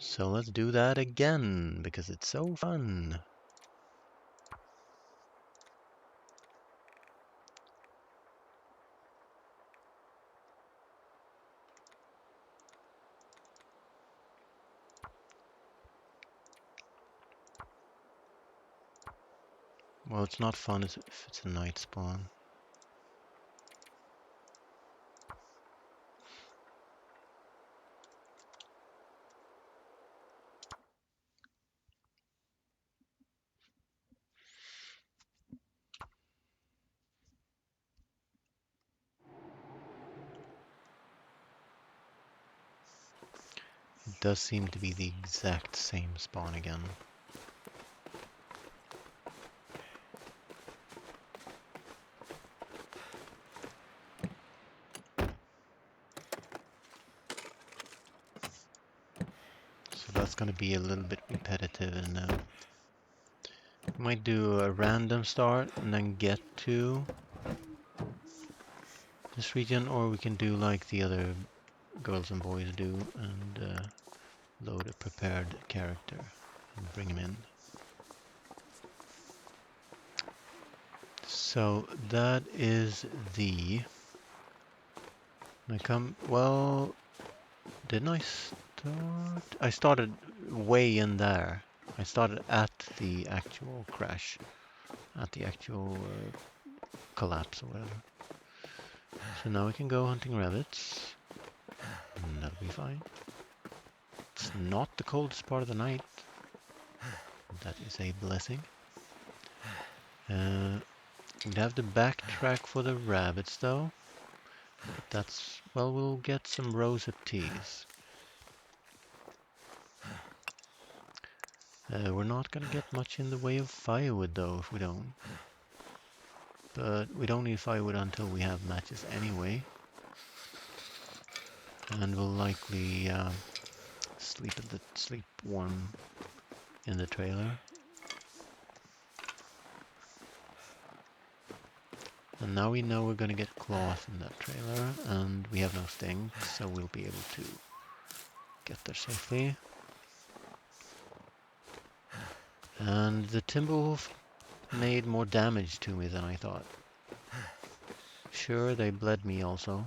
So let's do that again, because it's so fun. Well, it's not fun if it's a night spawn. It does seem to be the exact same spawn again. So that's going to be a little bit repetitive, and we might do a random start and then get to this region, or we can do like the other girls and boys do and load a prepared character and bring him in. So that is the... Well, didn't I start? I started way in there. I started at the actual crash, at the actual collapse or whatever. So now we can go hunting rabbits. And that'll be fine. It's not the coldest part of the night. That is a blessing. We'd have to backtrack for the rabbits though. But that's... well, we'll get some rosehip teas. We're not gonna get much in the way of firewood though if we don't. But we don't need firewood until we have matches anyway. And we'll likely sleep warm in the trailer. And now we know we're gonna get cloth in that trailer, and we have no sting, so we'll be able to get there safely. And the Timberwolf made more damage to me than I thought. Sure, they bled me also.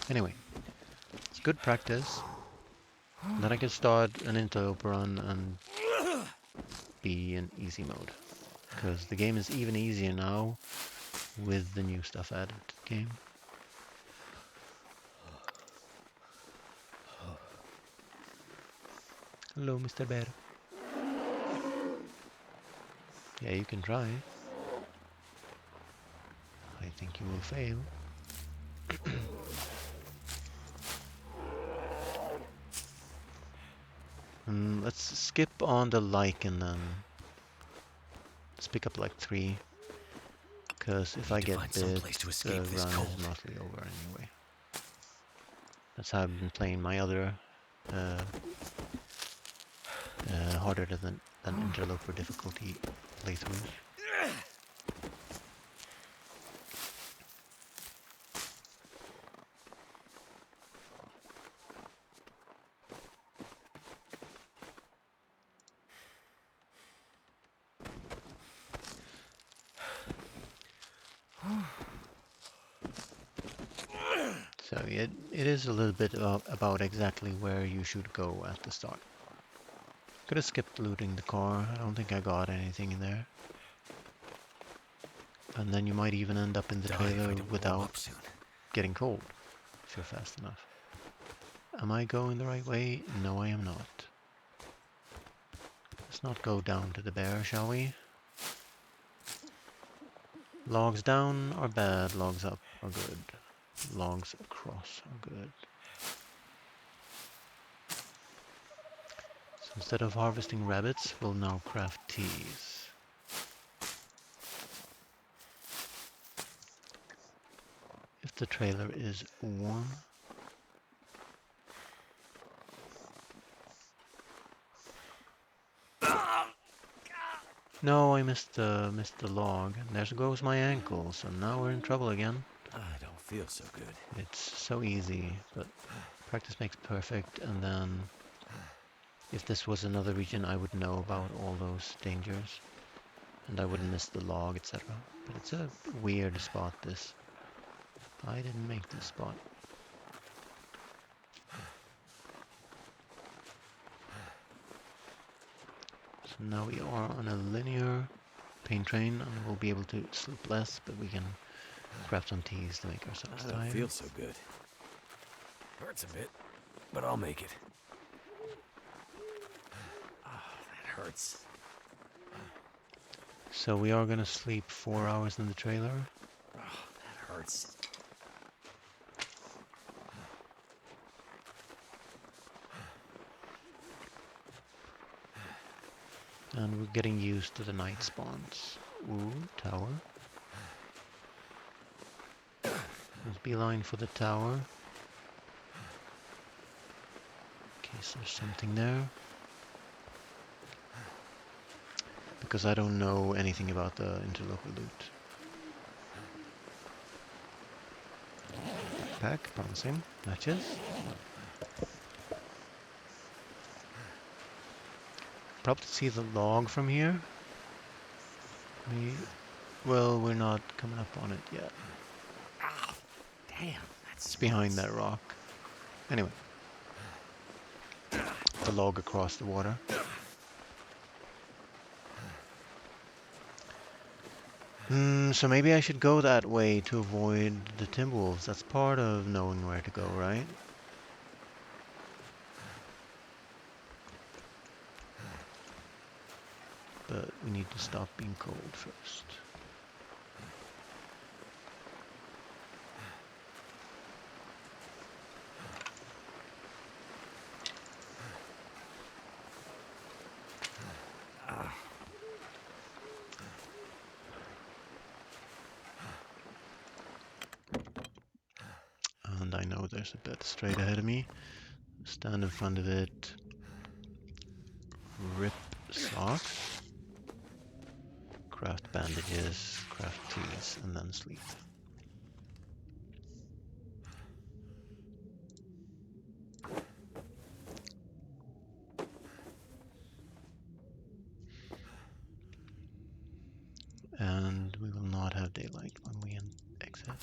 Anyway, it's good practice. Then I can start an interloper run and be in easy mode. Because the game is even easier now with the new stuff added to the game. Hello, Mr. Bear. Yeah, you can try. I think you will fail. Let's skip on the lichen then. Let's pick up like 3. Because if I get bit, the run is mostly over anyway. That's how I've been playing my other harder than interloper difficulty playthroughs. So it is a little bit about exactly where you should go at the start. Could have skipped looting the car. I don't think I got anything in there. And then you might even end up in the trailer without getting cold, if you're fast enough. Am I going the right way? No, I am not. Let's not go down to the bear, shall we? Logs down are bad, logs up are good. Logs across are good. So instead of harvesting rabbits, we'll now craft teas. If the trailer is warm. No, I missed the log. There goes my ankle, so now we're in trouble again. I don't feels so good. It's so easy, but practice makes perfect, and then if this was another region, I would know about all those dangers, and I wouldn't miss the log, etc. But it's a weird spot, this. I didn't make this spot. So now we are on a linear pain train, and we'll be able to sleep less, but we can craft some teas to make ourselves I don't tired. feel so good. Hurts a bit, but I'll make it. Oh, that hurts. So we are gonna sleep 4 hours in the trailer. Oh, that hurts. And we're getting used to the night spawns. Ooh, tower. Let's beeline for the tower. In case there's something there. Because I don't know anything about the interlocal loot. Backpack, promising. Matches. Probably see the log from here. Well, we're not coming up on it yet. Ah, damn, that's It's behind that rock. Anyway. The log across the water. So maybe I should go that way to avoid the Timberwolves. That's part of knowing where to go, right? But we need to stop being cold first. And I know there's a bed straight ahead of me. Stand in front of it. Rip socks. Craft bandages. Craft teas. And then sleep. And we will not have daylight when we exit.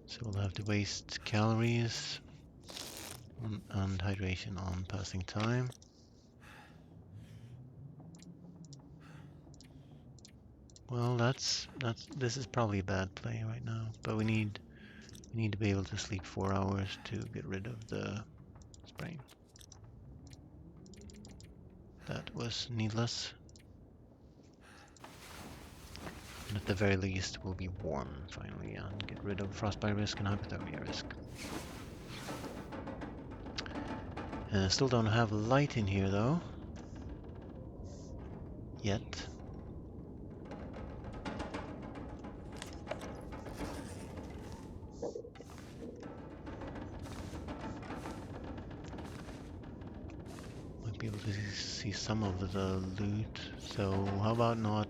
So we'll have to waste calories and hydration on passing time. Well, this is probably a bad play right now, but we need to be able to sleep 4 hours to get rid of the sprain. That was needless. And at the very least, we'll be warm finally and get rid of frostbite risk and hypothermia risk. And I still don't have light in here though. Yet. Might be able to see some of the loot. So how about not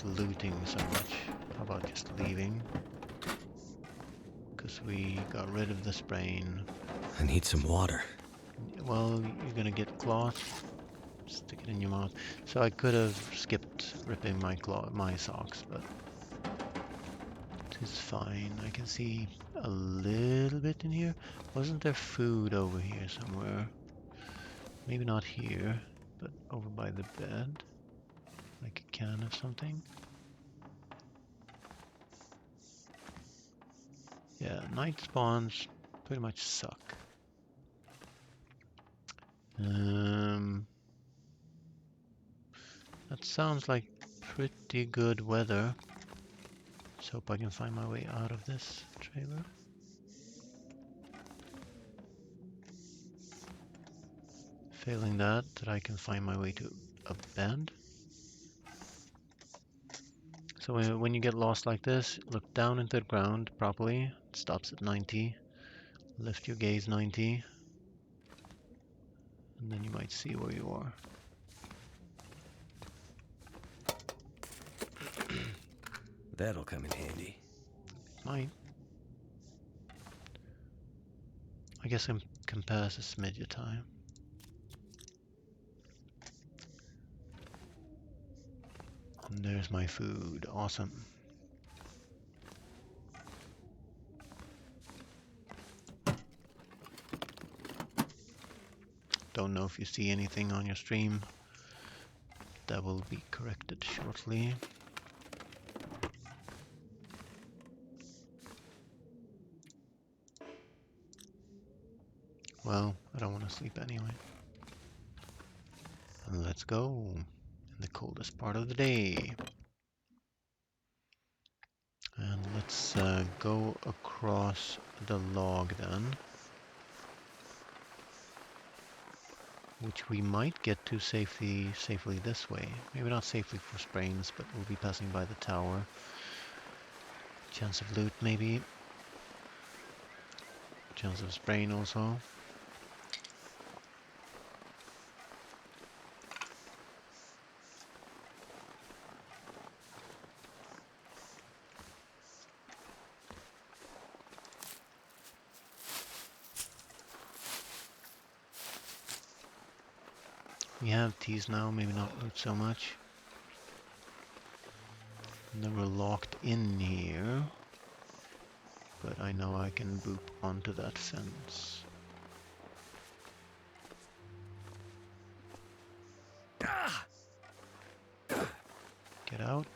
looting so much? How about just leaving? Because we got rid of the sprain. I need some water. Well, you're gonna get cloth. Stick it in your mouth. So I could have skipped ripping my socks, but it is fine. I can see a little bit in here. Wasn't there food over here somewhere? Maybe not here, but over by the bed. Like a can of something. Yeah, night spawns pretty much suck. That sounds like pretty good weather. Let's hope I can find my way out of this trailer. Failing that I can find my way to a bend. So when you get lost like this, look down into the ground properly. It stops at 90. Lift your gaze 90. And then you might see where you are. That'll come in handy. Might. I guess I can pass a smidge of time. And there's my food. Awesome. Don't know if you see anything on your stream. That will be corrected shortly. Well, I don't want to sleep anyway. And let's go in the coldest part of the day. And let's go across the log then. Which we might get to safely this way. Maybe not safely for sprains, but we'll be passing by the tower. Chance of loot maybe. Chance of sprain also. We have teas now, maybe not loot so much. And then we're locked in here. But I know I can boop onto that fence. Get out.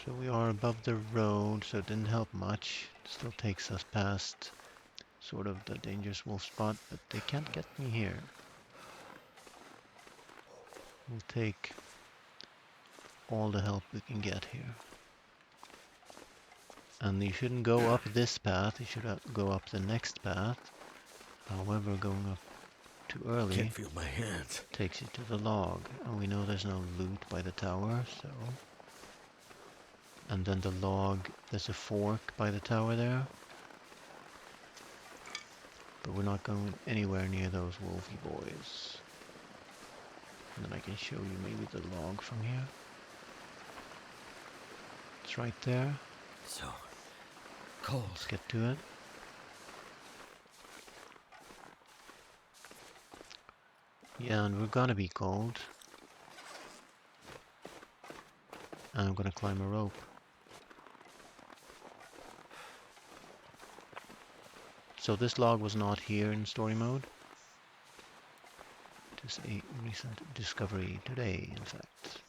So we are above the road, so it didn't help much. It still takes us past sort of the dangerous wolf spot, but they can't get me here. We'll take all the help we can get here. And you shouldn't go up this path, you should go up the next path. However, going up too early Can't feel my hands. takes you to the log. And we know there's no loot by the tower, so... And then the log, there's a fork by the tower there. But we're not going anywhere near those wolfy boys. And then I can show you maybe the log from here. It's right there. So cold. Let's get to it. Yeah, and we're gonna be cold. And I'm gonna climb a rope. So this log was not here in story mode. It is a recent discovery today, in fact.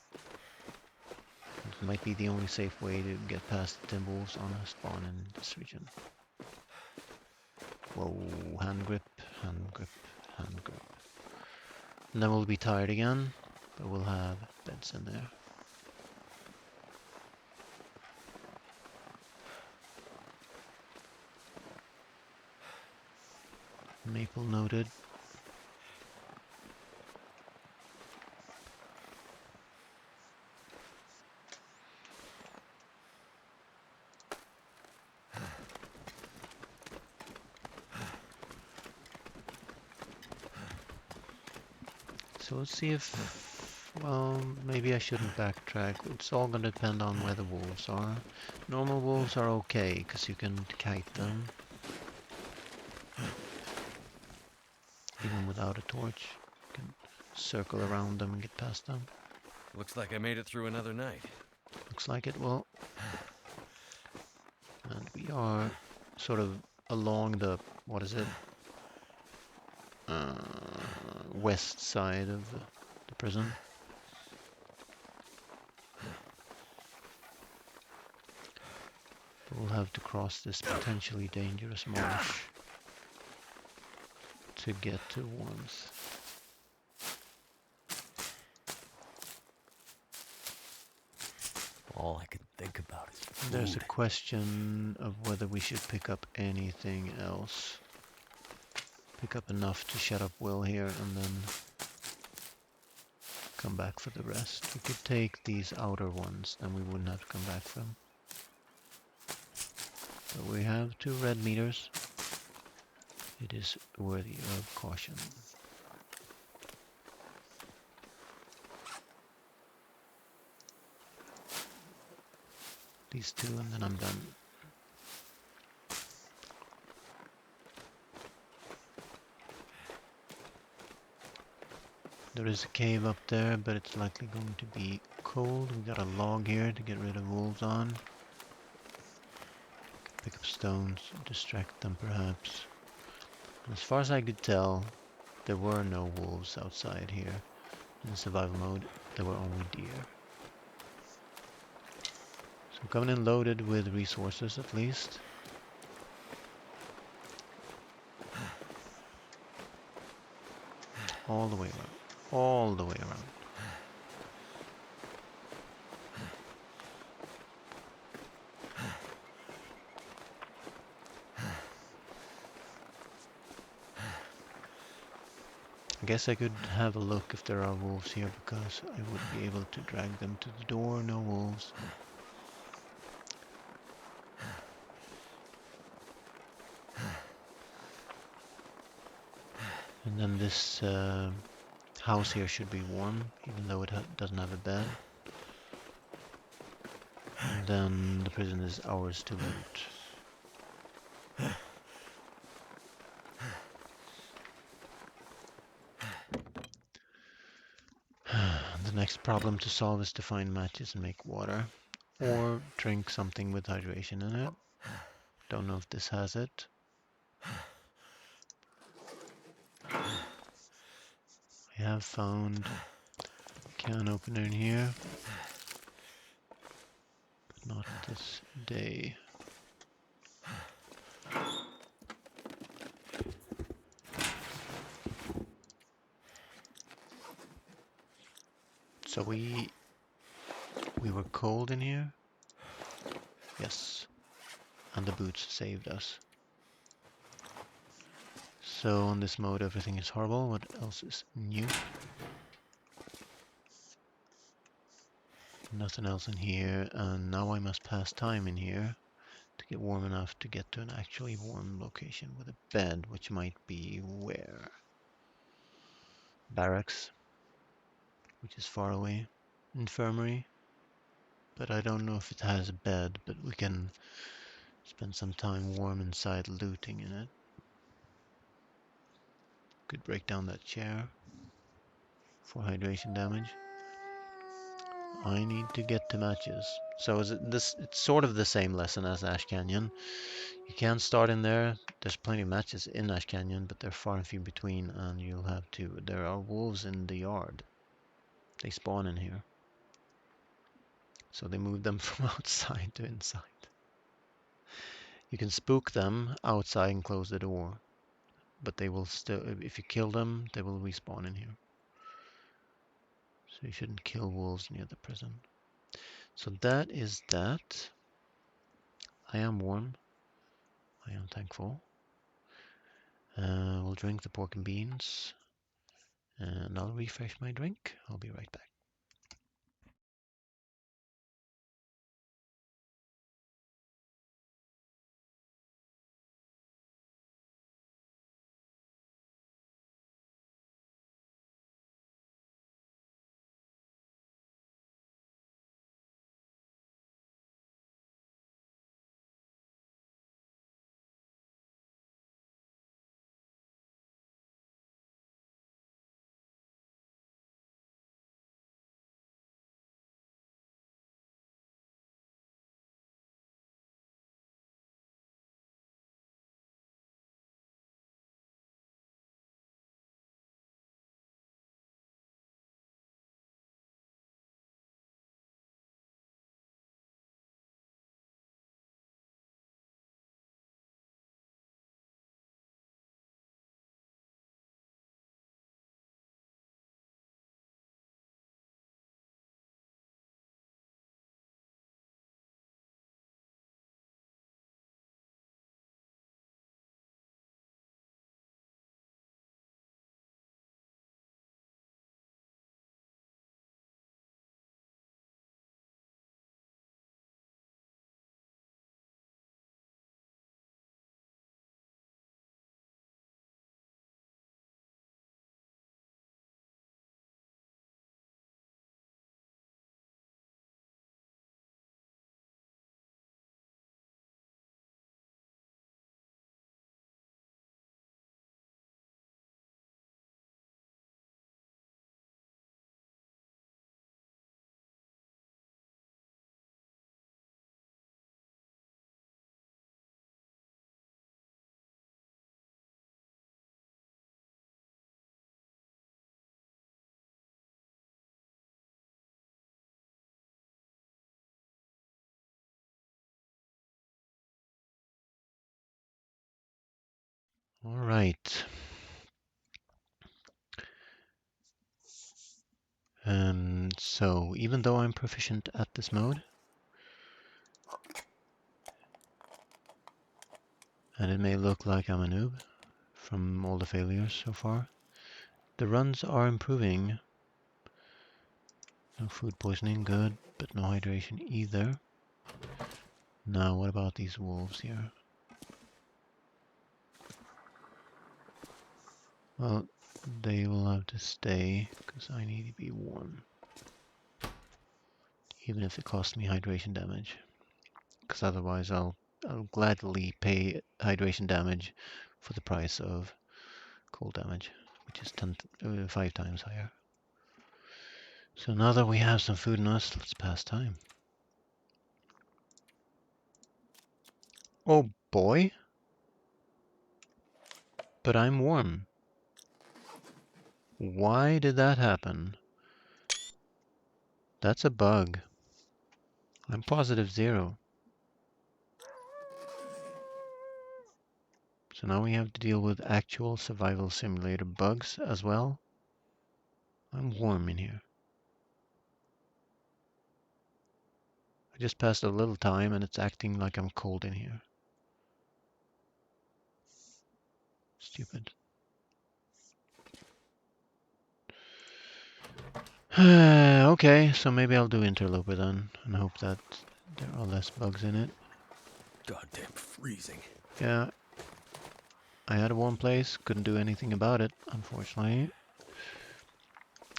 It might be the only safe way to get past the Timberwolves on a spawn in this region. Whoa, hand grip, hand grip, hand grip. And then we'll be tired again, but we'll have beds in there. Maple noted. So let's see if, well, maybe I shouldn't backtrack. It's all going to depend on where the wolves are. Normal wolves are okay, because you can kite them. Even without a torch. You can circle around them and get past them. Looks like I made it through another night. Looks like it will. And we are sort of along the, what is it? West side of the prison. We'll have to cross this potentially dangerous marsh to get to warmth. All I can think about is food. There's a question of whether we should pick up anything else. Pick up enough to shut up Will here and then come back for the rest. We could take these outer ones, then we wouldn't have to come back for them. But we have 2 red meters. it is worthy of caution. These two, and then I'm done. There is a cave up there, but it's likely going to be cold. We got a log here to get rid of wolves on. Pick up stones, distract them perhaps. And as far as I could tell, there were no wolves outside here. In survival mode, there were only deer. So coming in loaded with resources at least. All the way around. All the way around. I guess I could have a look if there are wolves here, because I would be able to drag them to the door. No wolves. And then this house here should be warm, even though it doesn't have a bed. And then the prison is ours to loot. The next problem to solve is to find matches and make water. Or drink something with hydration in it. Don't know if this has it. I have found a can opener in here. But not this day. So we were cold in here. Yes. And the boots saved us. So on this mode everything is horrible. What else is new? Nothing else in here, and now I must pass time in here to get warm enough to get to an actually warm location with a bed, which might be where? Barracks, which is far away. Infirmary, but I don't know if it has a bed, but we can spend some time warm inside looting in it. Could break down that chair for hydration damage. I need to get to matches. So is it this? It's sort of the same lesson as Ash Canyon. You can start in there. There's plenty of matches in Ash Canyon, but they're far and few between, and you'll have to. There are wolves in the yard. They spawn in here. So they move them from outside to inside. You can spook them outside and close the door, but they will still, if you kill them, they will respawn in here. So you shouldn't kill wolves near the prison. So that is that. I am warm. I am thankful. We'll drink the pork and beans, and I'll refresh my drink. I'll be right back. All right. So even though I'm proficient at this mode, and it may look like I'm a noob from all the failures so far, the runs are improving. No food poisoning, good, but no hydration either. Now, what about these wolves here? Well, they will have to stay, because I need to be warm. Even if it costs me hydration damage. Because otherwise I'll gladly pay hydration damage for the price of cold damage, which is 5 times higher. So now that we have some food in us, let's pass time. Oh boy! But I'm warm. Why did that happen? That's a bug. I'm positive 0. So now we have to deal with actual survival simulator bugs as well. I'm warm in here. I just passed a little time and it's acting like I'm cold in here. Stupid. Okay, so maybe I'll do Interloper then and hope that there are less bugs in it. Goddamn freezing. Yeah, I had a warm place, couldn't do anything about it, unfortunately.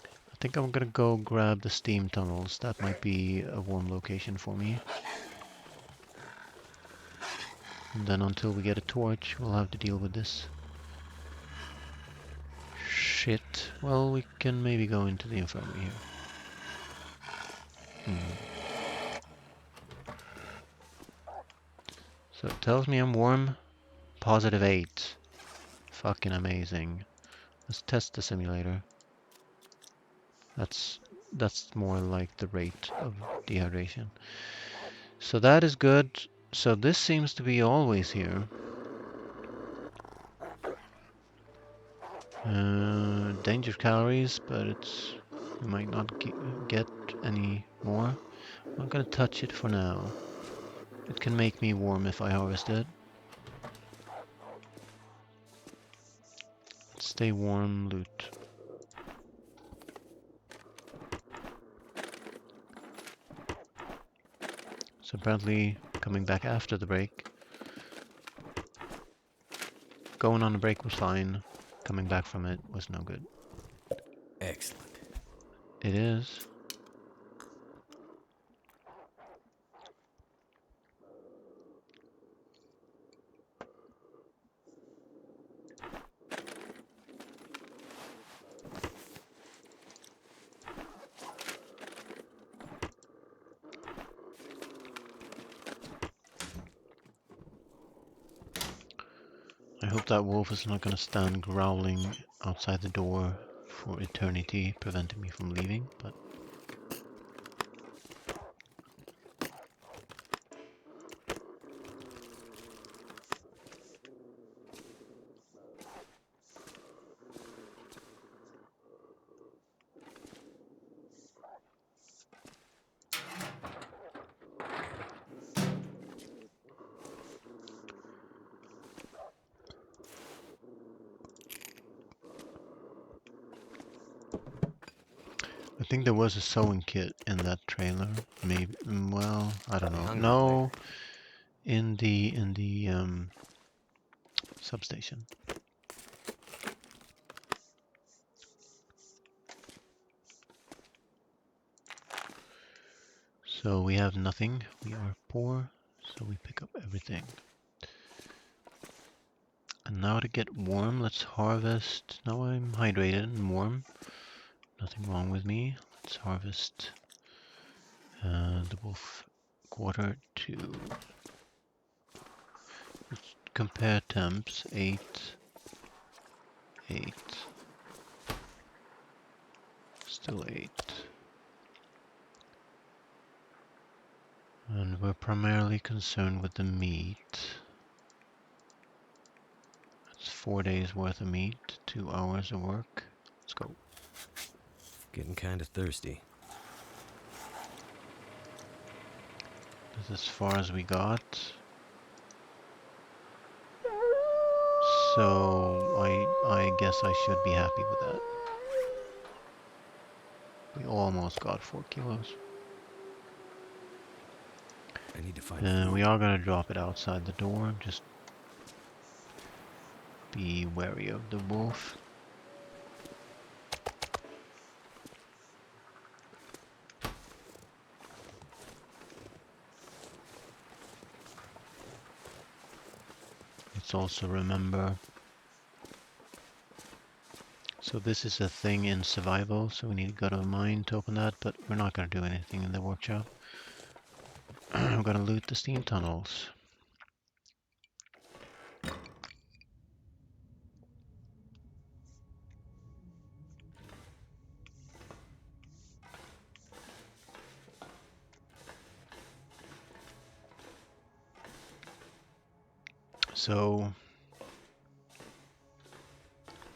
I think I'm gonna go grab the steam tunnels. That might be a warm location for me. And then until we get a torch, we'll have to deal with this shit. Well, we can maybe go into the infirmary here. So it tells me I'm warm. Positive 8. Fucking amazing. Let's test the simulator. That's more like the rate of dehydration. So that is good. So this seems to be always here. Danger calories, but we might not get any more. I'm not gonna touch it for now. It can make me warm if I harvest it. Stay warm, loot. So apparently coming back after the break. Going on the break was fine. Coming back from it was no good. Excellent. It is. I hope that wolf is not going to stand growling outside the door for eternity, preventing me from leaving, but I think there was a sewing kit in that trailer. Maybe, well, I don't Got me know. hungry No, in the substation. So we have nothing. We are poor, so we pick up everything. And now to get warm, let's harvest. Now I'm hydrated and warm. Nothing wrong with me. Let's harvest the wolf quarter 2. Let's compare temps. 8, 8. Still 8. And we're primarily concerned with the meat. That's 4 days worth of meat, 2 hours of work. Let's go. Getting kind of thirsty. This is as far as we got. So I guess I should be happy with that. We almost got 4 kilos. I need to find food. We are gonna drop it outside the door. Just be wary of the wolf. Let's also remember. So this is a thing in survival, so we need to go to a mine to open that, but we're not gonna do anything in the workshop. We're gonna loot the steam tunnels. So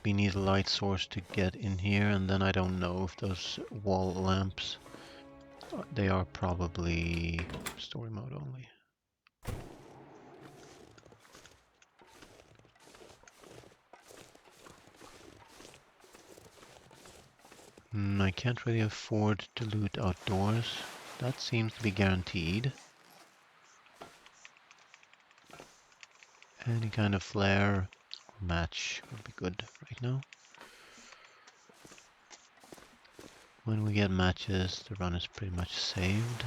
we need a light source to get in here, and then I don't know if those wall lamps, they are probably story mode only. I can't really afford to loot outdoors. That seems to be guaranteed. Any kind of flare or match would be good right now. When we get matches, the run is pretty much saved.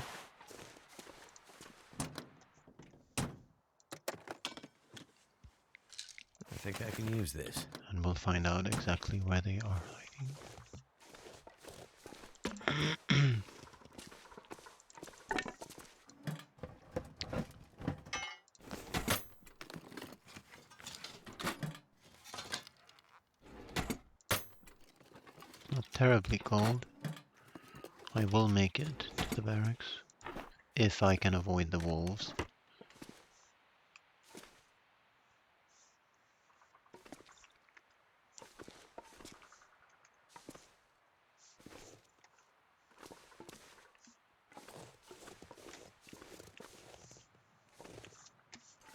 I think I can use this. And we'll find out exactly where they are hiding. Not terribly cold. I will make it to the barracks if I can avoid the wolves.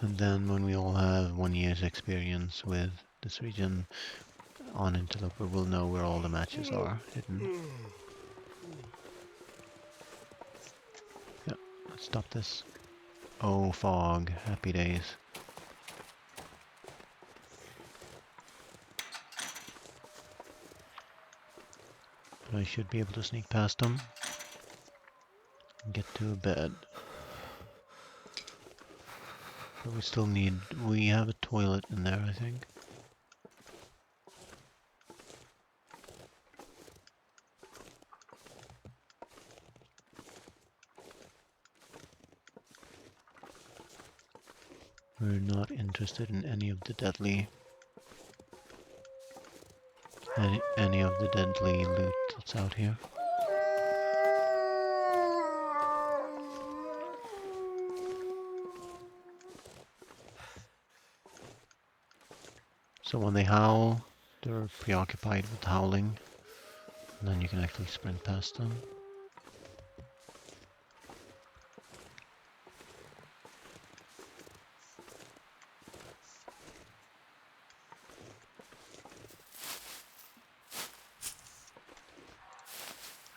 And then when we all have 1 year's experience with this region on Interloper, we'll know where all the matches are hidden. Yeah, let's stop this. Oh, fog. Happy days. But I should be able to sneak past them and get to a bed. But we still need... we have a toilet in there, I think. We're not interested in any of the deadly... any of the deadly loot that's out here. So when they howl, they're preoccupied with howling, and then you can actually sprint past them.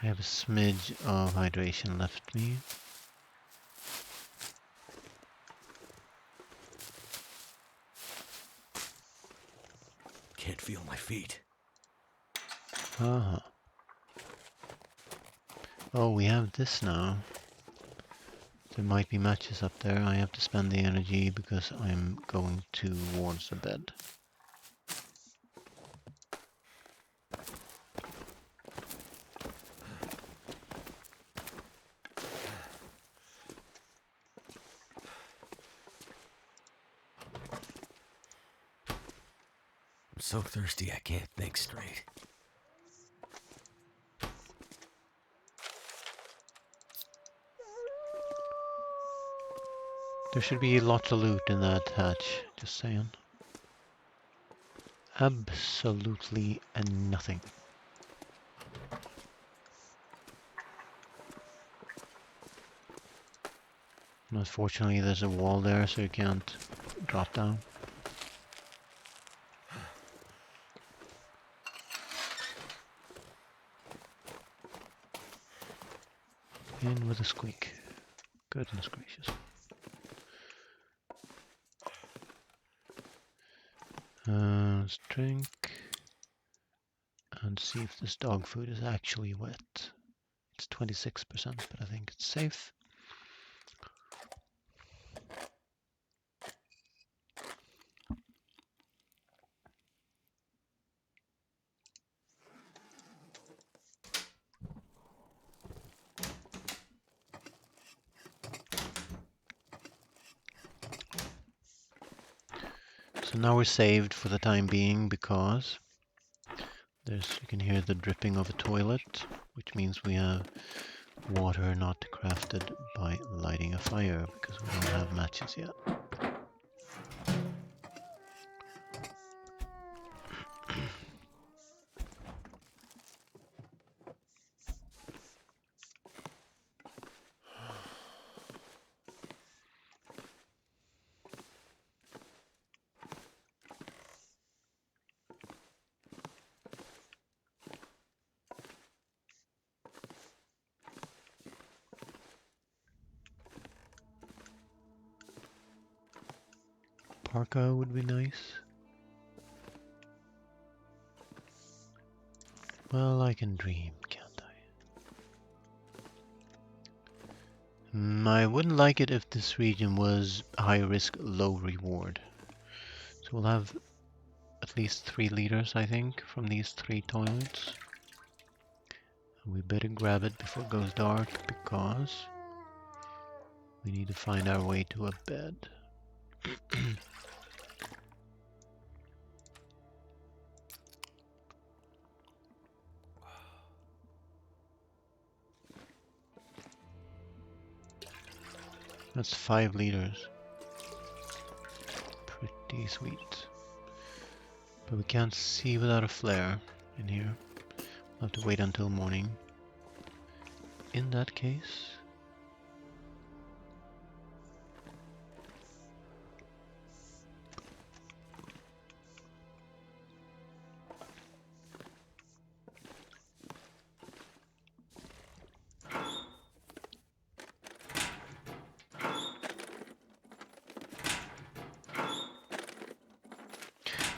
I have a smidge of hydration left me. Can't feel my feet. Ah. Oh, we have this now. There might be matches up there. I have to spend the energy because I'm going towards the bed. I'm so thirsty I can't think straight. There should be lots of loot in that hatch, just saying. Absolutely nothing. Unfortunately, there's a wall there, so you can't drop down. In with a squeak. Goodness gracious. Let's drink and see if this dog food is actually wet. It's 26%, but I think it's safe. So now we're saved for the time being because you can hear the dripping of a toilet, which means we have water not crafted by lighting a fire because we don't have matches yet. Parka would be nice. Well, I can dream, can't I? I wouldn't like it if this region was high risk, low reward. So we'll have at least 3 liters, I think, from these 3 toilets. We better grab it before it goes dark because we need to find our way to a bed. That's 5 liters. Pretty sweet. But we can't see without a flare in here. We'll have to wait until morning. In that case...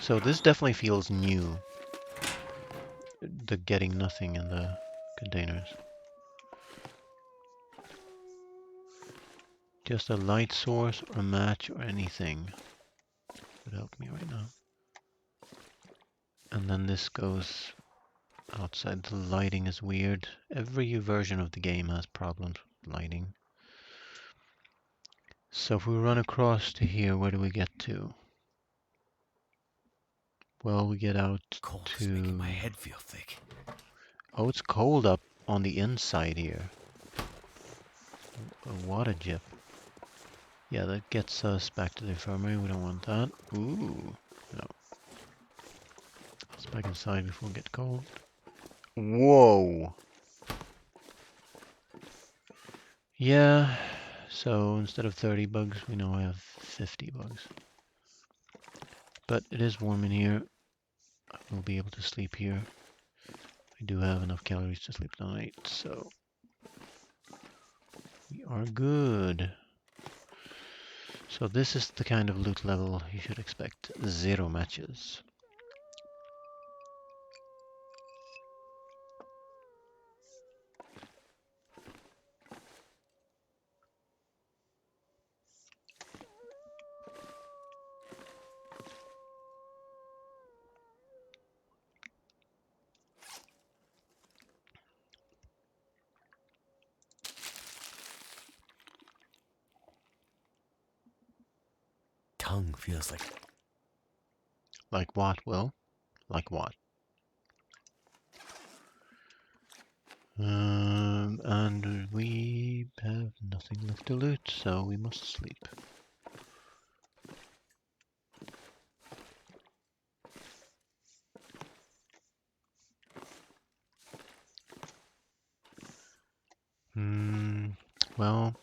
So this definitely feels new. The getting nothing in the containers. Just a light source or a match or anything would help me right now. And then this goes outside. The lighting is weird. Every version of the game has problems with lighting. So if we run across to here, where do we get to? Well, we get out Cold to... is making my head feel thick. Oh, it's cold up on the inside here. What a jip. Yeah, that gets us back to the infirmary. We don't want that. Ooh, no. Let's back inside before we get cold. Whoa! Yeah, so instead of 30 bugs, we now have 50 bugs. But it is warm in here. We'll be able to sleep here. We do have enough calories to sleep tonight, so we are good. So this is the kind of loot level you should expect. 0 matches. Tongue feels like... Like what, Will? Like what? And we have nothing left to loot, so we must sleep. Well,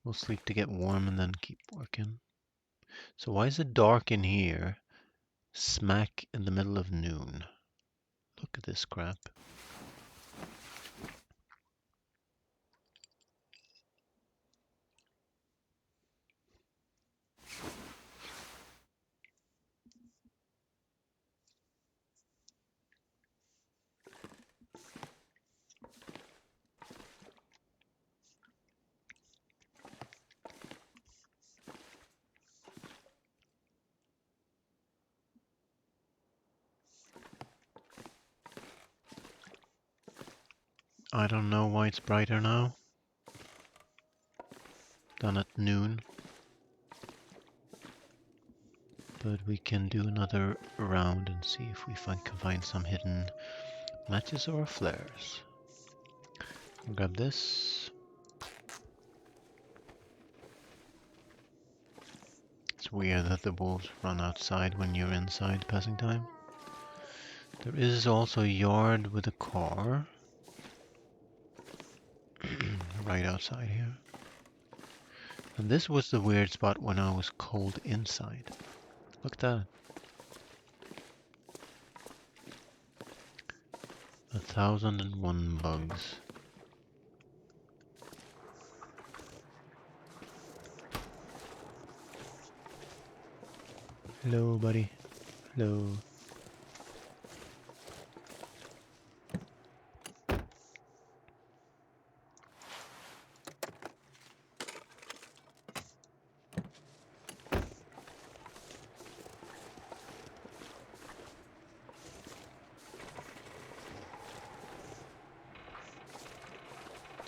we'll sleep to get warm and then keep working. So why is it dark in here, smack in the middle of noon? Look at this crap. I don't know why it's brighter now than at noon. But we can do another round and see if we can find some hidden matches or flares. Grab this. It's weird that the wolves run outside when you're inside passing time. There is also a yard with a car. Right outside here. And this was the weird spot when I was cold inside. Look at that. 1,001 bugs. Hello, buddy. Hello.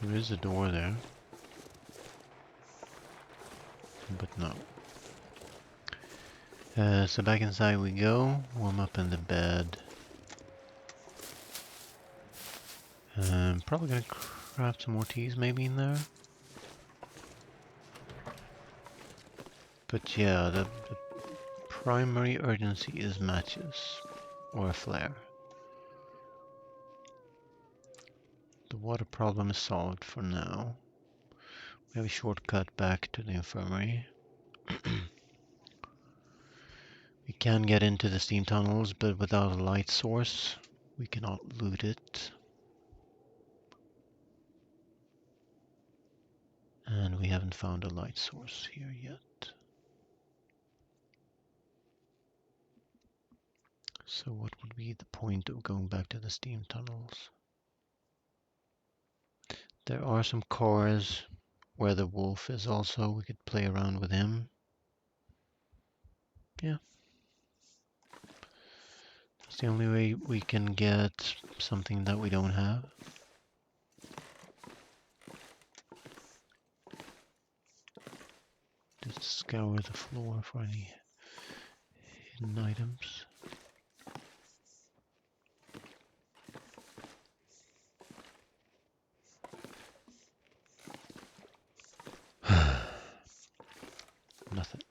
There is a door there. But no. So back inside we go. Warm up in the bed. Probably gonna craft some more teas maybe in there. But yeah, the primary urgency is matches or a flare. The water problem is solved for now. We have a shortcut back to the infirmary. We can get into the steam tunnels, but without a light source, we cannot loot it. And we haven't found a light source here yet. So what would be the point of going back to the steam tunnels? There are some cars where the wolf is also. We could play around with him. Yeah. That's the only way we can get something that we don't have. Just scour the floor for any hidden items. Nothing.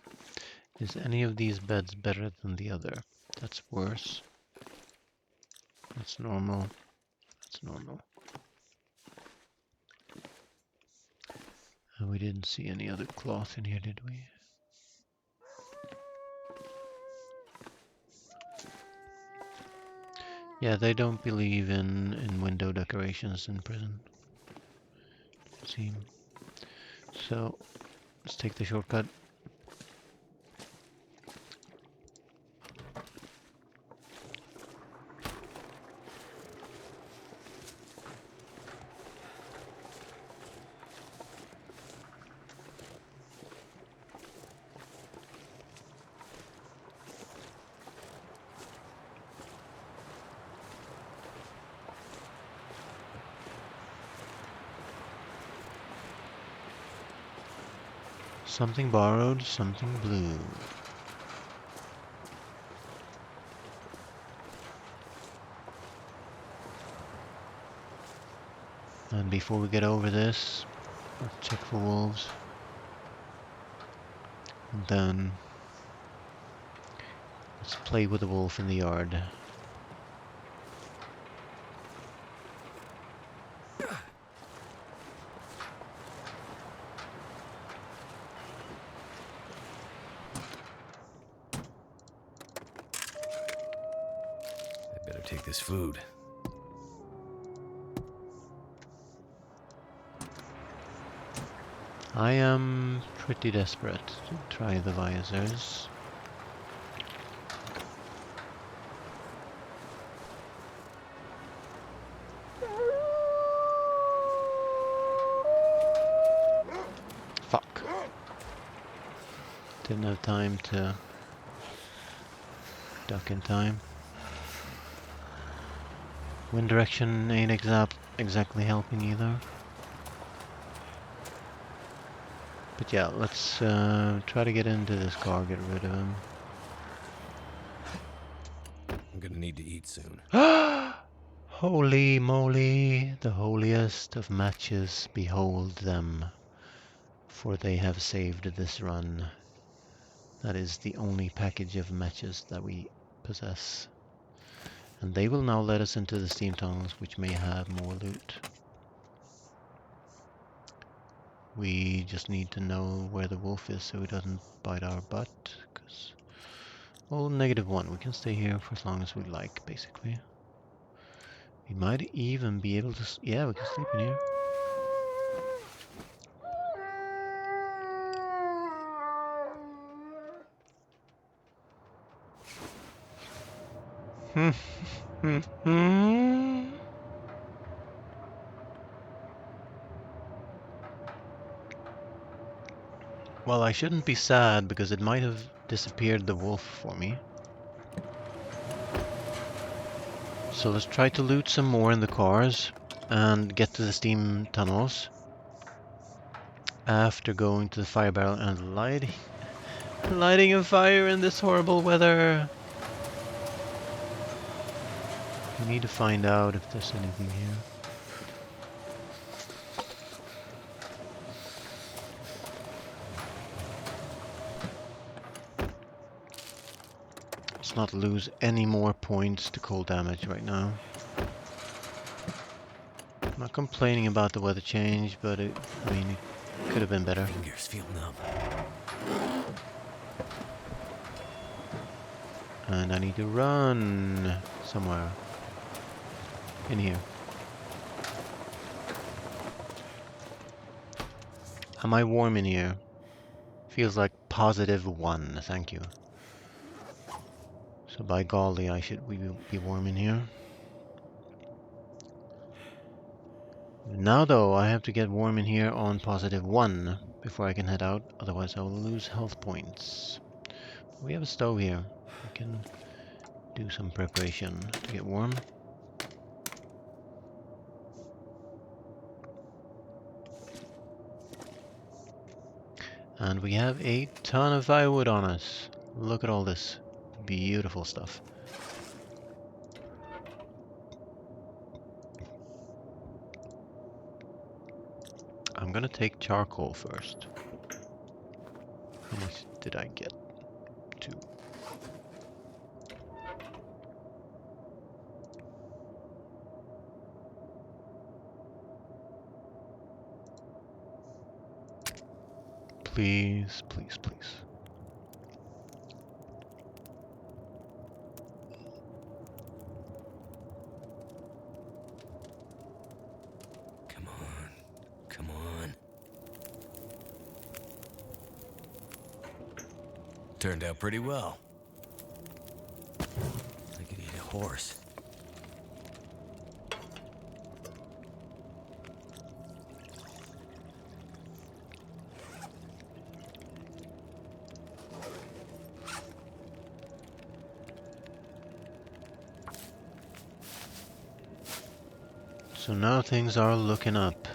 Is any of these beds better than the other? That's worse. That's normal. That's normal. And we didn't see any other cloth in here, did we? Yeah, they don't believe in window decorations in prison. It seems. So, let's take the shortcut. Something borrowed, something blue. And before we get over this, let's check for wolves. And then let's play with the wolf in the yard. take this food. I am pretty desperate to try the visors. Fuck. Didn't have time to duck in time. Wind direction ain't exactly helping either. But yeah, let's try to get into this car, get rid of him. I'm gonna need to eat soon. Holy moly, the holiest of matches, behold them, for they have saved this run. That is the only package of matches that we possess. And they will now let us into the steam tunnels, which may have more loot. We just need to know where the wolf is so he doesn't bite our butt, because... well, -1, we can stay here for as long as we like, basically. We might even be able to... yeah, we can sleep in here. Well, I shouldn't be sad because it might have disappeared the wolf for me. So let's try to loot some more in the cars and get to the steam tunnels after going to the fire barrel and lighting a fire in this horrible weather. We need to find out if there's anything here. Let's not lose any more points to cold damage right now. I'm not complaining about the weather change, but it could have been better. Fingers feel numb. And I need to run somewhere. In here. Am I warm in here? Feels like +1, thank you. So by golly, we will be warm in here. Now though, I have to get warm in here on +1 before I can head out, otherwise I will lose health points. We have a stove here. We can do some preparation to get warm. And we have a ton of firewood on us. Look at all this beautiful stuff. I'm gonna take charcoal first. How much did I get? 2. Please, please, please. Come on. Come on. Turned out pretty well. I could eat a horse. So now things are looking up.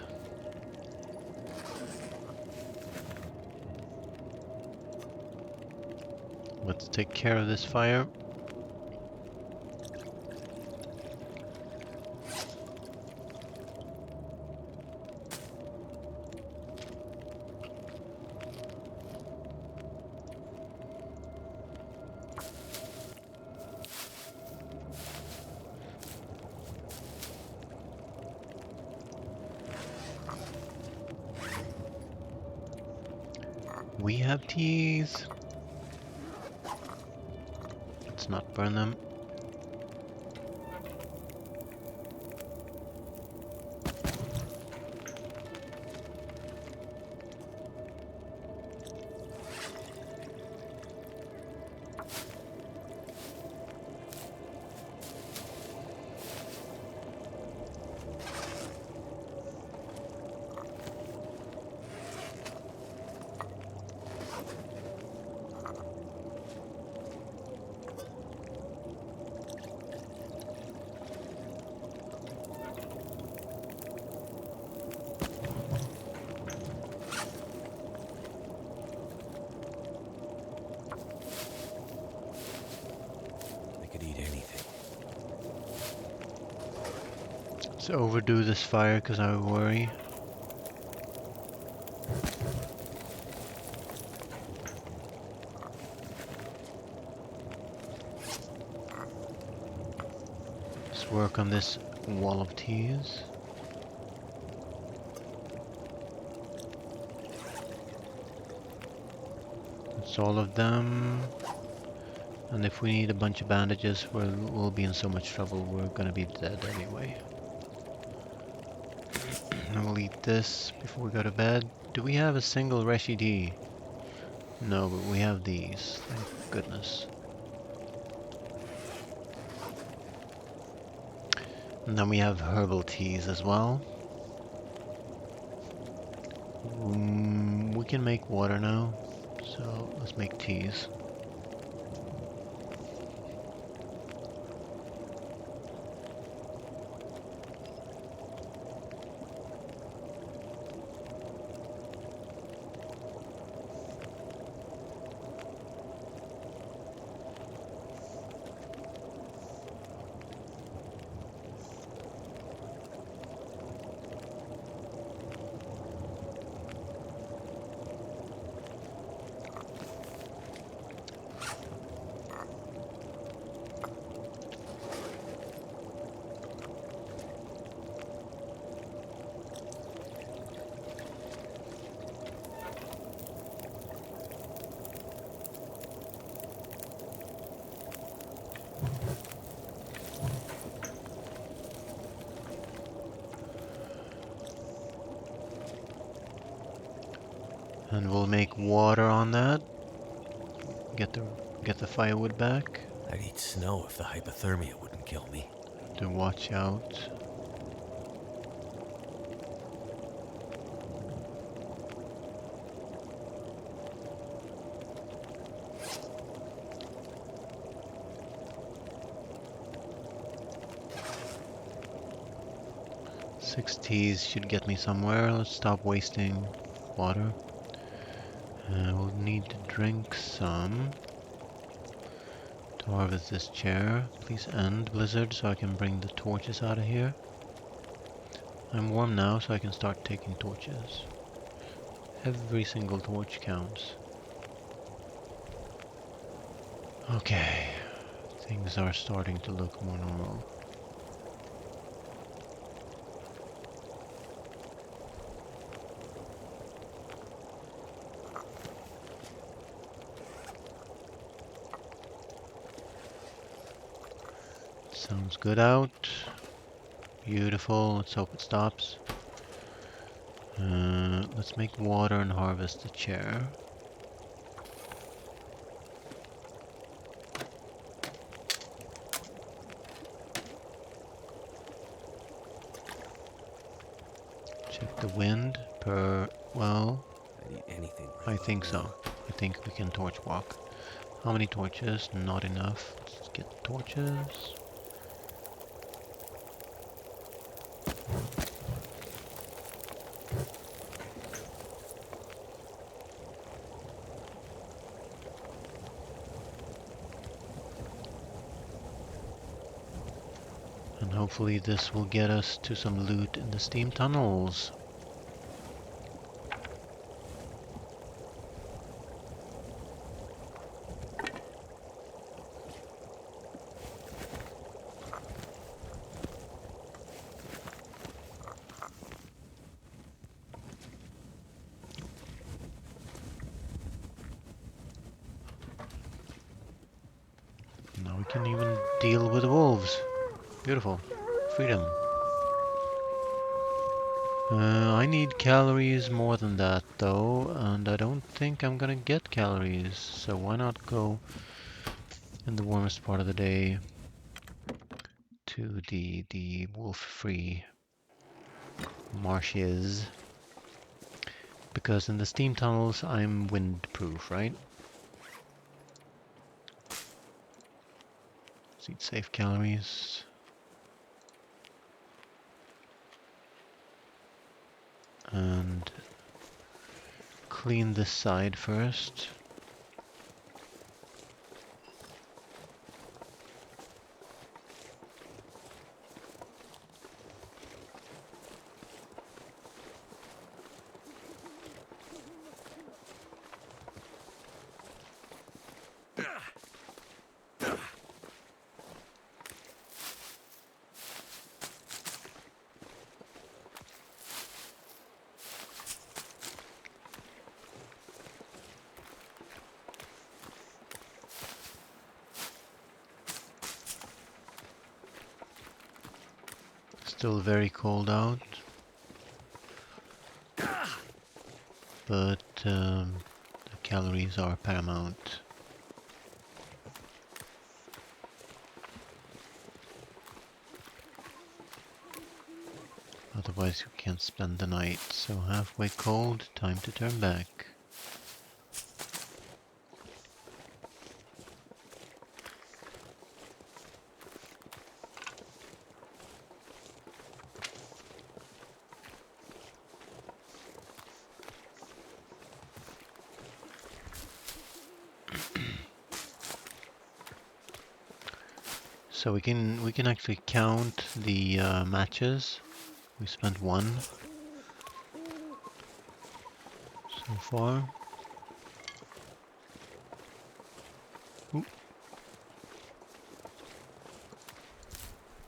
Let's take care of this fire. We have teas. Let's not burn them. Let's overdo this fire because I worry. Let's work on this wall of teas. That's all of them. And if we need a bunch of bandages, we'll be in so much trouble. We're gonna be dead anyway. And we'll eat this before we go to bed. Do we have a single Reshi? No, but we have these. Thank goodness. And then we have herbal teas as well. We can make water now, so let's make teas. And we'll make water on that. Get the firewood back. I'd eat snow if the hypothermia wouldn't kill me. To watch out. Six teas should get me somewhere. Let's stop wasting water. We'll need to drink some to harvest this chair. Please end, Blizzard, so I can bring the torches out of here. I'm warm now, so I can start taking torches. Every single torch counts. Okay, things are starting to look more normal. Sounds good out. Beautiful. Let's hope it stops. Let's make water and harvest the chair. Check the wind well, I'd eat anything. I think so. I think we can torch walk. How many torches? Not enough. Let's get torches. And hopefully this will get us to some loot in the steam tunnels. Now we can even deal with the wolves. Beautiful. Freedom. I need calories more than that though, and I don't think I'm gonna get calories, so why not go in the warmest part of the day to the wolf-free marshes, because in the steam tunnels I'm windproof, right? Let's eat safe calories. And clean this side first. Still very cold out, but the calories are paramount. Otherwise you can't spend the night, so halfway cold, time to turn back. So we can actually count the matches. We spent one so far. Ooh.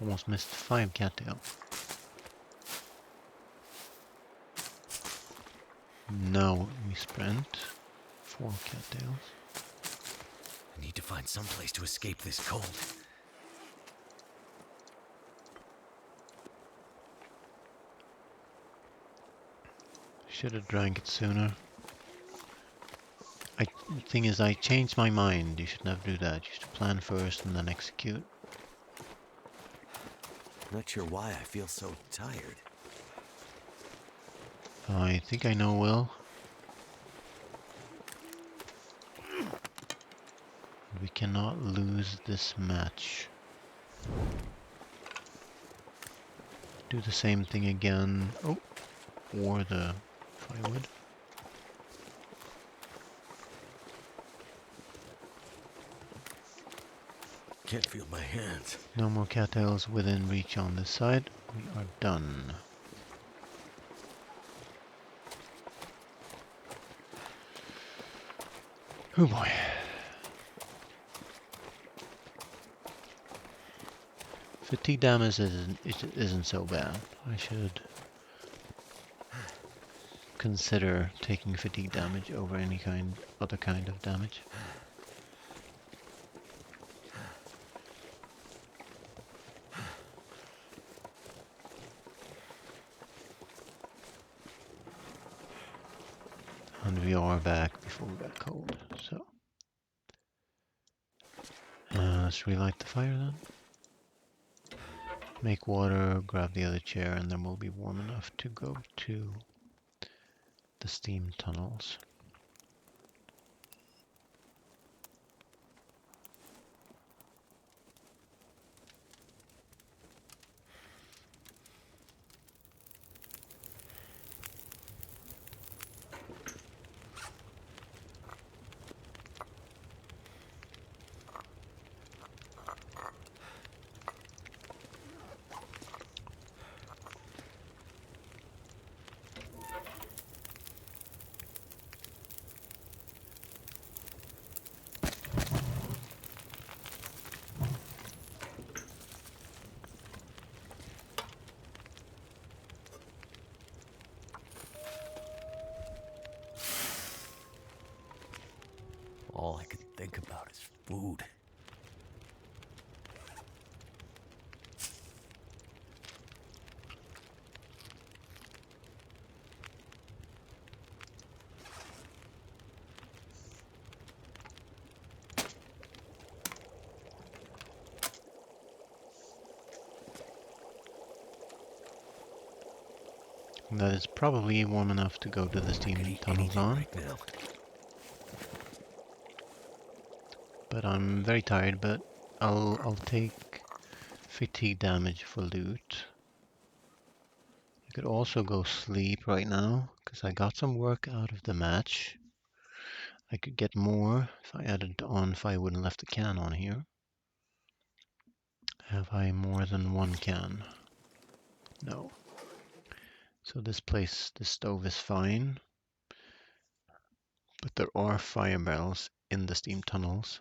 Almost missed 5 cattail. Now we sprint 4 cattails. I need to find some place to escape this cold. Should have drank it sooner. The thing is, I changed my mind. You should never do that. You should plan first and then execute. Not sure why I feel so tired. I think I know Will. We cannot lose this match. Do the same thing again. Oh, or the firewood. Can't feel my hands. No more cattails within reach on this side. We are done. Oh boy. Fatigue damage isn't so bad. I should consider taking fatigue damage over any other kind of damage. And we are back before we got cold, so let's relight the fire then. Make water, grab the other chair, and then we'll be warm enough to go to the steam tunnels. All I can think about is food. That is probably warm enough to go to the I could steam eat tunnels anything on. right now. But I'm very tired, but I'll take fatigue damage for loot. I could also go sleep right now, because I got some work out of the match. I could get more if I added on firewood and left a can on here. Have I more than one can? No. So this stove is fine. But there are fire barrels in the steam tunnels.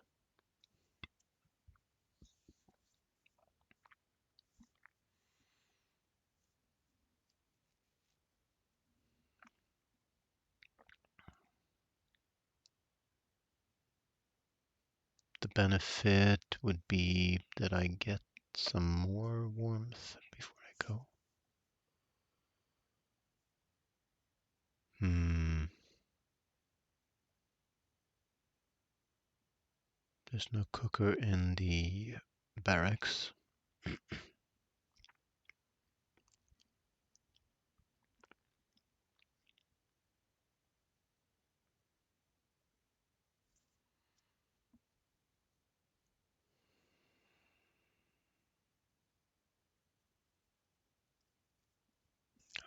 The benefit would be that I get some more warmth before I go. Hmm. There's no cooker in the barracks.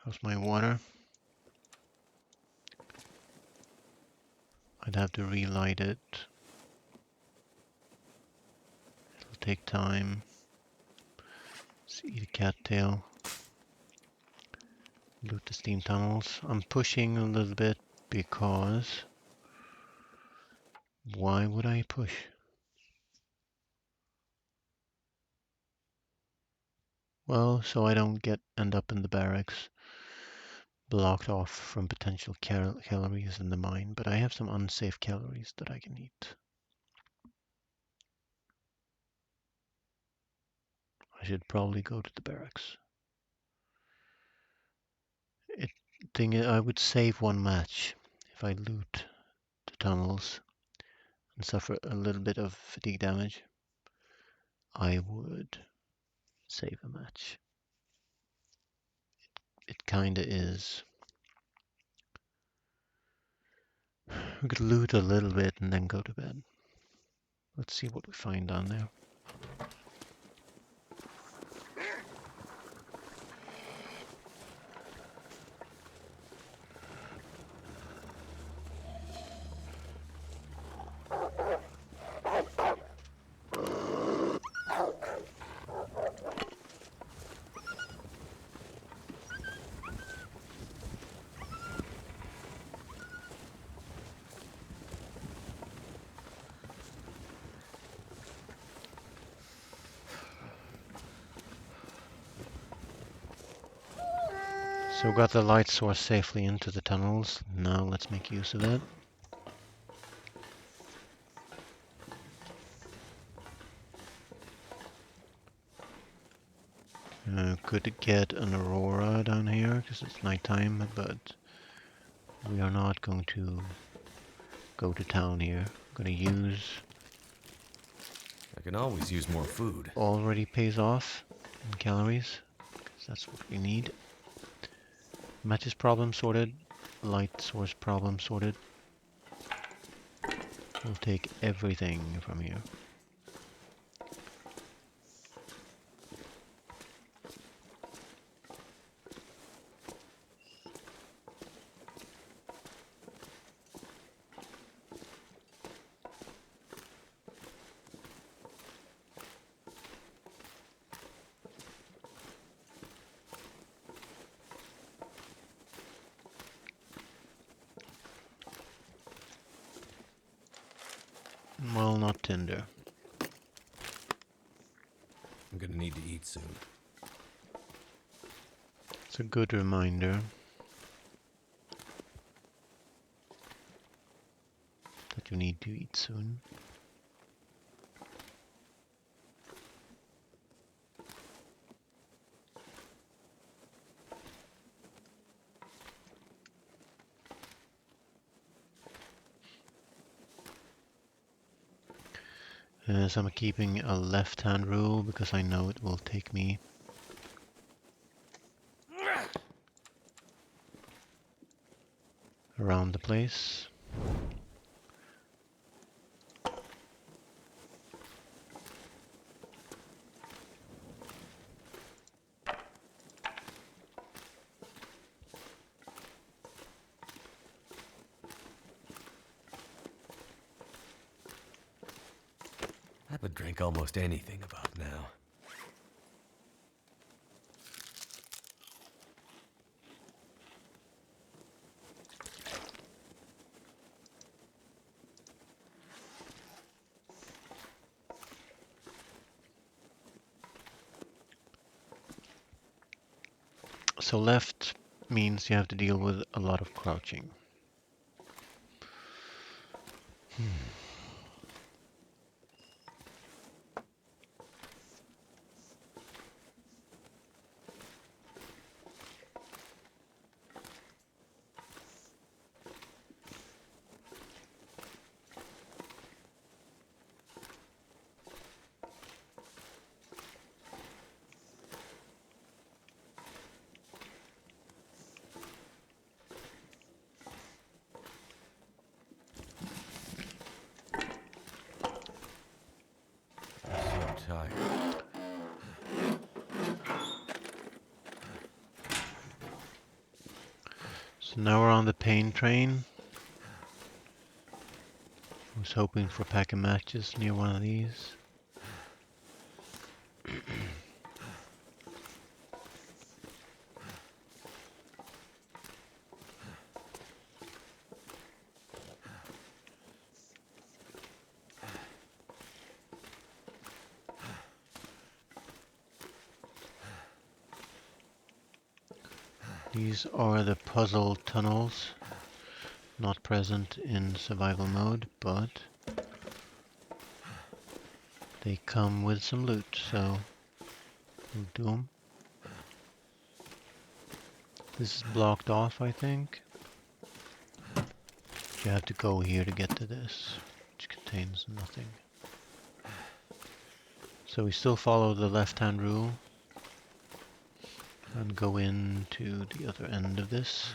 How's my water? I'd have to relight it. It'll take time. Let's eat a cattail. Loot the steam tunnels. I'm pushing a little bit because... Why would I push? Well, so I don't end up in the barracks blocked off from potential calories in the mine, but I have some unsafe calories that I can eat. I should probably go to the barracks. I would save one match if I loot the tunnels and suffer a little bit of fatigue damage. I would save a match. It kinda is. We could loot a little bit and then go to bed. Let's see what we find down there. So we got the light source safely into the tunnels. Now let's make use of it. Could get an aurora down here because it's nighttime, but we are not going to go to town here. I'm gonna use I can always use more food. already pays off in calories because that's what we need. Matches problem sorted. Light source problem sorted. We'll take everything from here. Well, not tinder. I'm gonna need to eat soon. It's a good reminder that you need to eat soon. So I'm keeping a left-hand rule because I know it will take me around the place. I would drink almost anything about now. So left means you have to deal with a lot of crouching. So now we're on the pain train. I was hoping for a pack of matches near one of these. These are the puzzle tunnels, not present in survival mode, but they come with some loot, so we'll do them. This is blocked off, I think. You have to go here to get to this, which contains nothing. So we still follow the left-hand rule and go into the other end of this.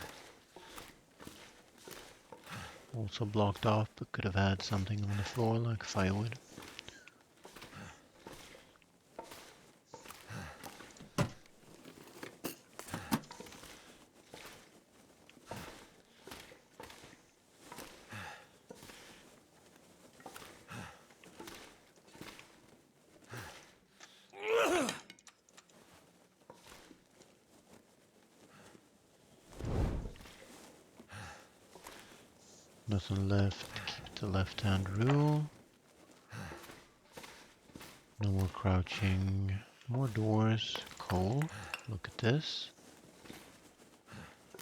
Also blocked off, but could have had something on the floor like firewood. Nothing left. Keep the left-hand rule. No more crouching. More doors. Coal. Look at this.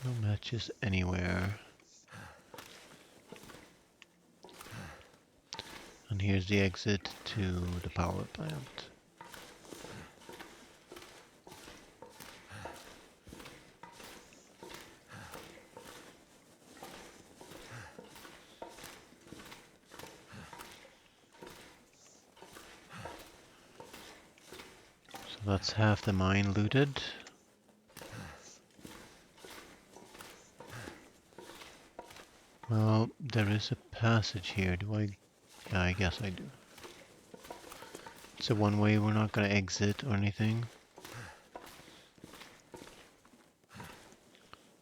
No matches anywhere. And here's the exit to the power plant. So that's half the mine looted. Well, there is a passage here. Do I? Yeah, I guess I do. It's a one way, we're not gonna exit or anything.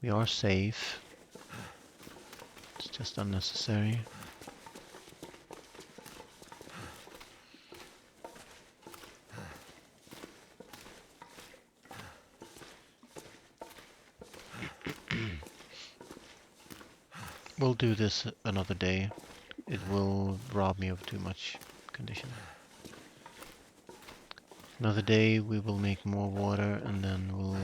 We are safe. It's just unnecessary. We'll do this another day. It will rob me of too much condition. Another day we will make more water and then we'll...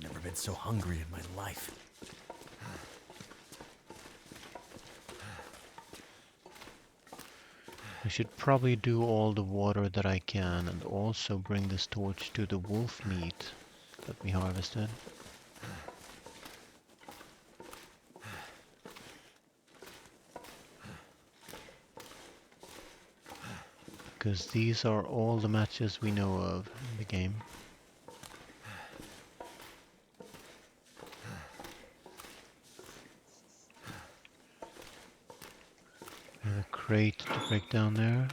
Never been so hungry in my life. I should probably do all the water that I can and also bring this torch to the wolf meat that we harvested. Because these are all the matches we know of in the game. There's a crate to break down there.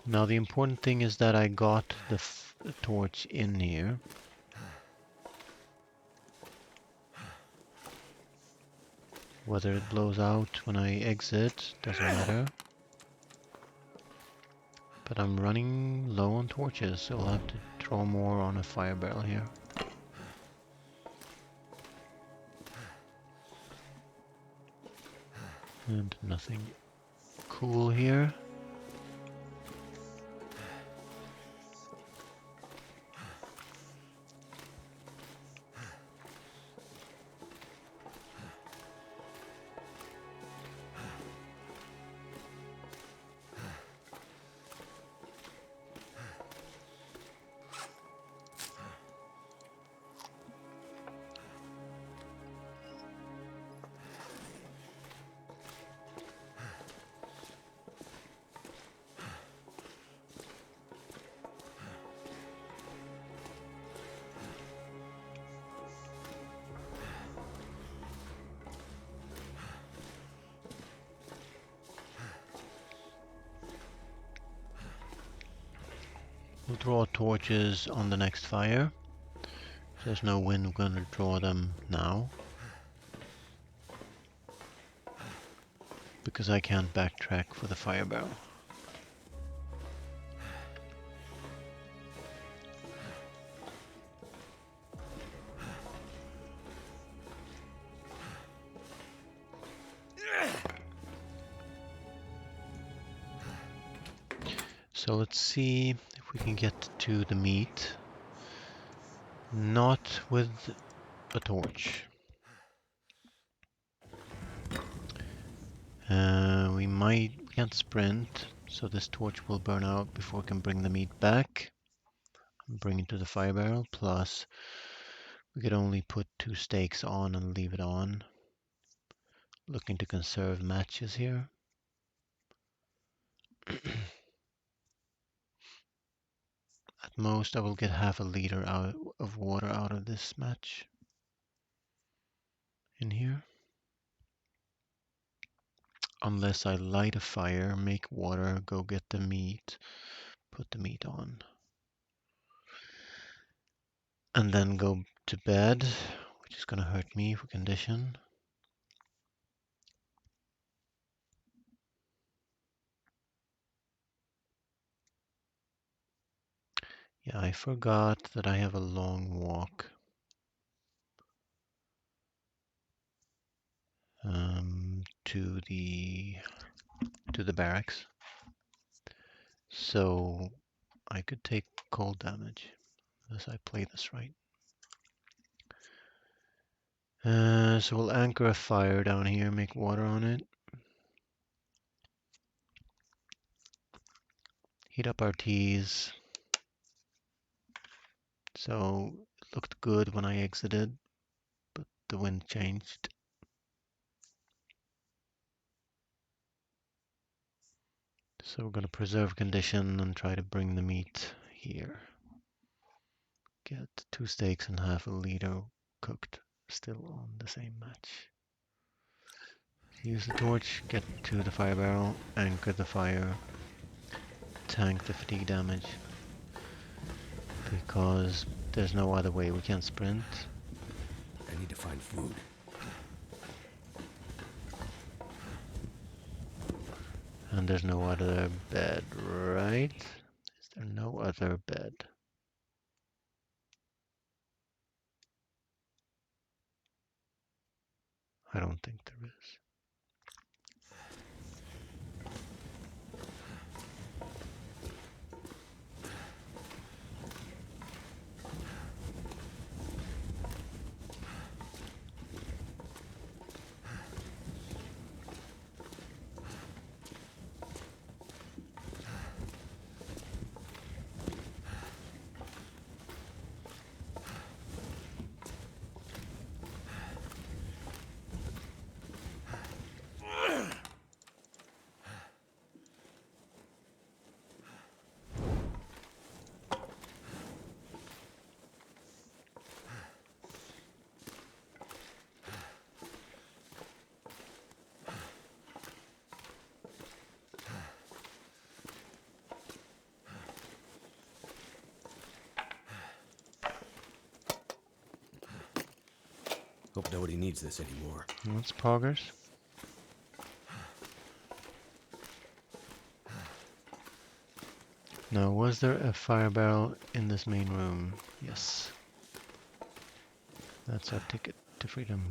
Now the important thing is that I got the torch in here. Whether it blows out when I exit doesn't matter. But I'm running low on torches, so I'll have to throw more on a fire barrel here. And nothing cool here. We'll draw torches on the next fire. If there's no wind, we're going to draw them now. Because I can't backtrack for the fire barrel. So let's see if we can get to the meat. Not with a torch. We can't sprint, so this torch will burn out before we can bring the meat back and bring it to the fire barrel. Plus, we could only put 2 stakes on and leave it on. Looking to conserve matches here. At most, I will get half a liter of water out of this match in here. Unless I light a fire, make water, go get the meat, put the meat on. And then go to bed, which is going to hurt me for condition. Yeah, I forgot that I have a long walk to the barracks. So I could take cold damage as I play this right. So we'll anchor a fire down here, make water on it. Heat up our teas. So it looked good when I exited, but the wind changed. So we're going to preserve condition and try to bring the meat here. Get 2 steaks and half a liter cooked, still on the same match. Use the torch, get to the fire barrel, anchor the fire, tank the fatigue damage. Because there's no other way, we can't sprint. I need to find food. And there's no other bed, right? Is there no other bed? I don't think there is. Hope nobody needs this anymore. That's progress. Now, was there a fire barrel in this main room? Yes. That's our ticket to freedom.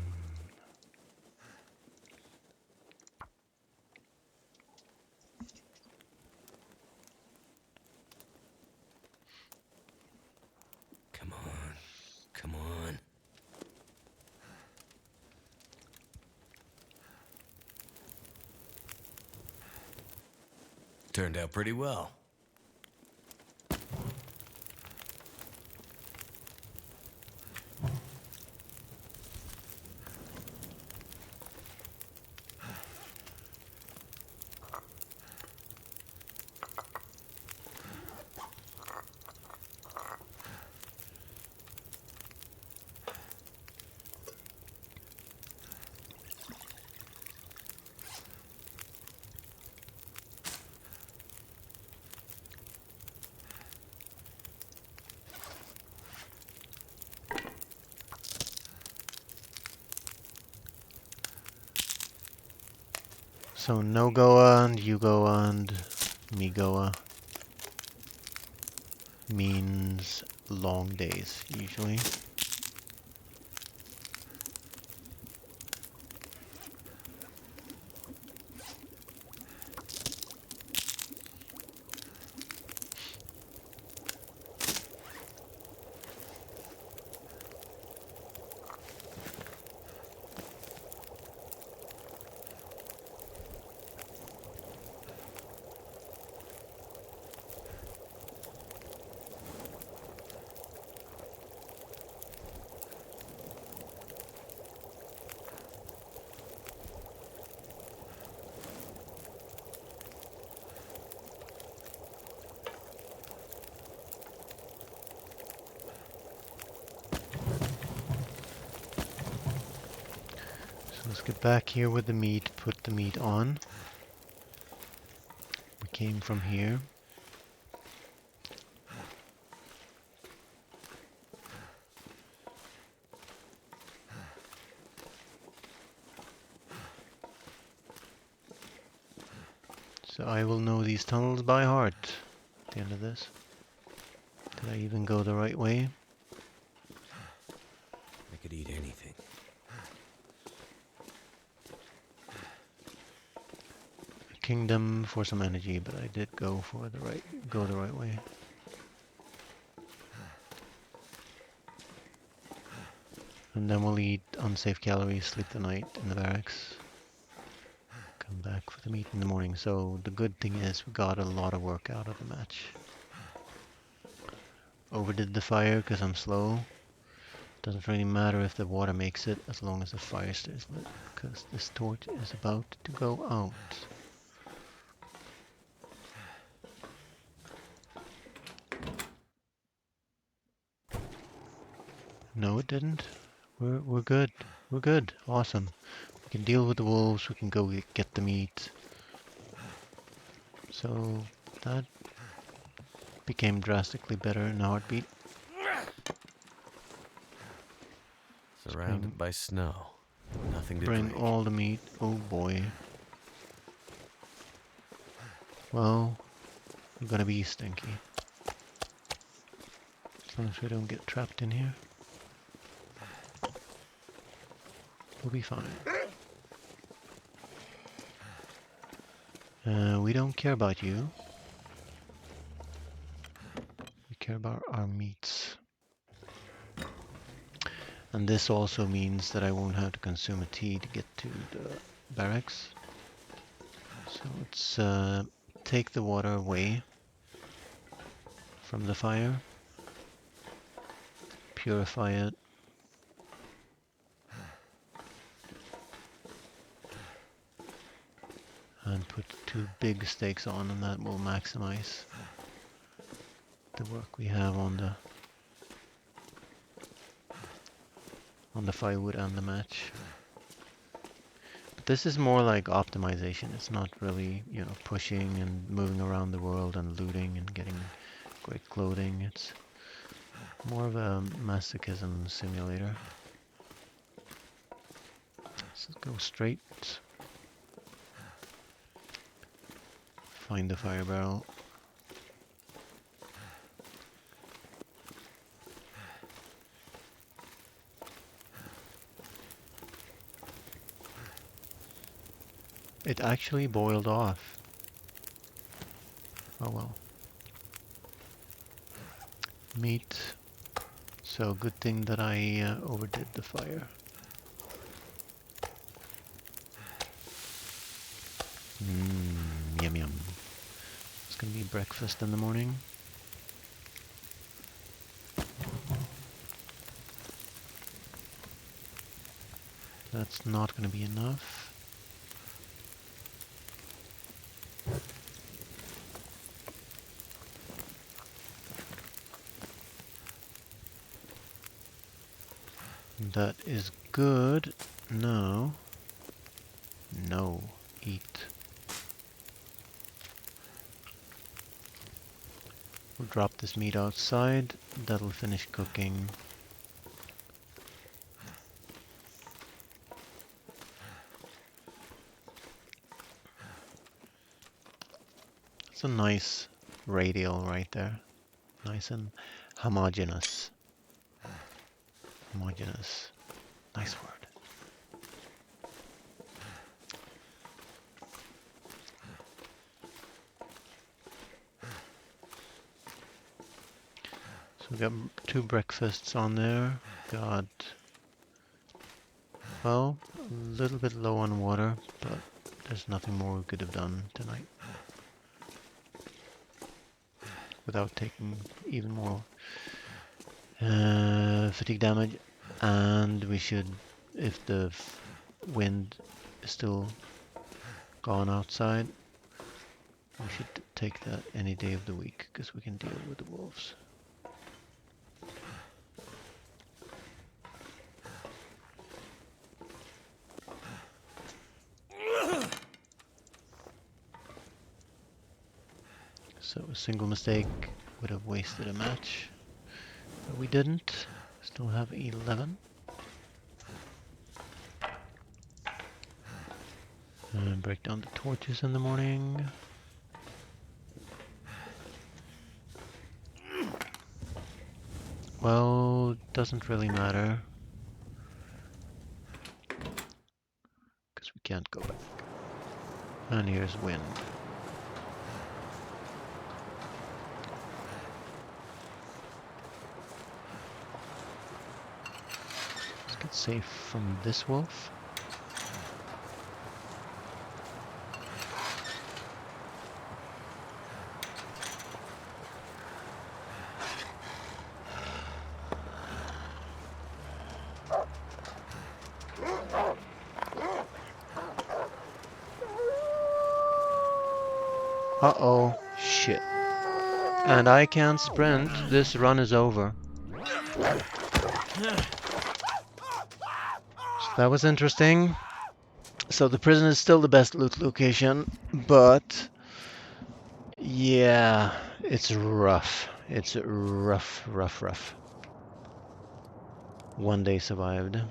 Come on. Come on. Turned out pretty well. So no Goa and Yugoa and me Goa means long days usually. So let's get back here with the meat, put the meat on. We came from here. So I will know these tunnels by heart at the end of this. Did I even go the right way? I could eat anything. Kingdom for some energy, but I did go the right way. And then we'll eat unsafe calories, sleep the night in the barracks. Come back for the meat in the morning. So the good thing is we got a lot of work out of the match. Overdid the fire because I'm slow. Doesn't really matter if the water makes it as long as the fire stays lit, because this torch is about to go out. No, it didn't. We're good. We're good. Awesome. We can deal with the wolves. We can go get the meat. So that became drastically better in a heartbeat. Surrounded by snow. Nothing to Bring drink. all the meat. Oh boy. Well, we're gonna be stinky. As long as we don't get trapped in here, we'll be fine. We don't care about you. We care about our meats. And this also means that I won't have to consume a tea to get to the barracks. So let's take the water away from the fire, purify it, and put 2 big stakes on, and that will maximize the work we have on the firewood and the match. But this is more like optimization. It's not really, you know, pushing and moving around the world and looting and getting great clothing. It's more of a masochism simulator. Let's go straight. Find the fire barrel. It actually boiled off. Oh well. Meat. So good thing that I overdid the fire. Yum yum. It's gonna be breakfast in the morning. That's not gonna be enough. That is good. No. No. Eat. We'll drop this meat outside. That'll finish cooking. That's a nice radial right there. Nice and homogeneous. Homogeneous. Nice word. So we got 2 breakfasts on there. Got, well, a little bit low on water, but there's nothing more we could have done tonight without taking even more fatigue damage. And we should, if the wind is still gone outside, we should take that any day of the week because we can deal with the wolves. So a single mistake would have wasted a match, but we didn't. Still have 11. And break down the torches in the morning. Well, doesn't really matter. Because we can't go back. And here's wind. Let's get safe from this wolf. Uh-oh, shit. And I can't sprint. This run is over. So that was interesting. So the prison is still the best loot location, but yeah, it's rough. It's rough. 1 day survived.